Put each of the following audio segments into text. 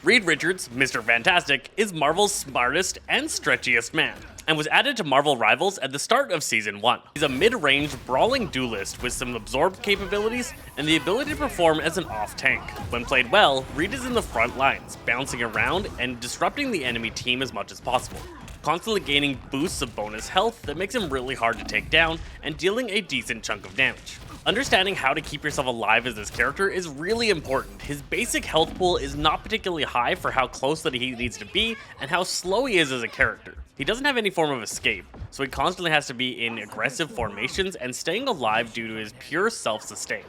Reed Richards, Mr. Fantastic, is Marvel's smartest and stretchiest man, and was added to Marvel Rivals at the start of Season 1. He's a mid-range, brawling duelist with some absorbed capabilities and the ability to perform as an off-tank. When played well, Reed is in the front lines, bouncing around and disrupting the enemy team as much as possible, constantly gaining boosts of bonus health that makes him really hard to take down and dealing a decent chunk of damage. Understanding how to keep yourself alive as this character is really important. His basic health pool is not particularly high for how close that he needs to be and how slow he is as a character. He doesn't have any form of escape, so he constantly has to be in aggressive formations and staying alive due to his pure self-sustain.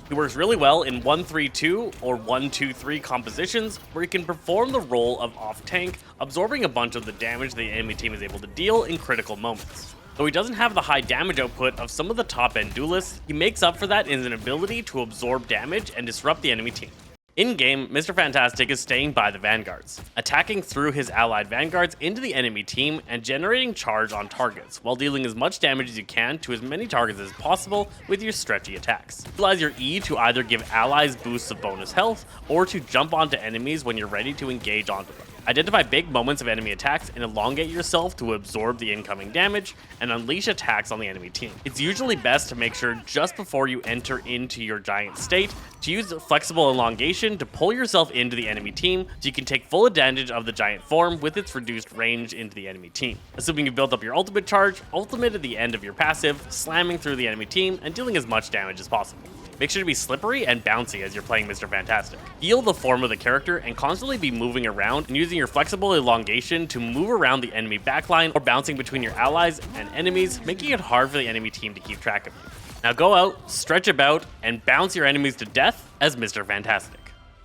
He works really well in 1-3-2 or 1-2-3 compositions where he can perform the role of off-tank, absorbing a bunch of the damage the enemy team is able to deal in critical moments. Though he doesn't have the high damage output of some of the top-end duelists, he makes up for that in an ability to absorb damage and disrupt the enemy team. In-game, Mr. Fantastic is staying by the vanguards, attacking through his allied vanguards into the enemy team and generating charge on targets, while dealing as much damage as you can to as many targets as possible with your stretchy attacks. Utilize your E to either give allies boosts of bonus health, or to jump onto enemies when you're ready to engage onto them. Identify big moments of enemy attacks and elongate yourself to absorb the incoming damage and unleash attacks on the enemy team. It's usually best to make sure just before you enter into your giant state to use flexible elongation to pull yourself into the enemy team so you can take full advantage of the giant form with its reduced range into the enemy team. Assuming you built up your ultimate charge, ultimate at the end of your passive, slamming through the enemy team and dealing as much damage as possible. Make sure to be slippery and bouncy as you're playing Mr. Fantastic. Feel the form of the character and constantly be moving around and using your flexible elongation to move around the enemy backline or bouncing between your allies and enemies, making it hard for the enemy team to keep track of you. Now go out, stretch about, and bounce your enemies to death as Mr. Fantastic.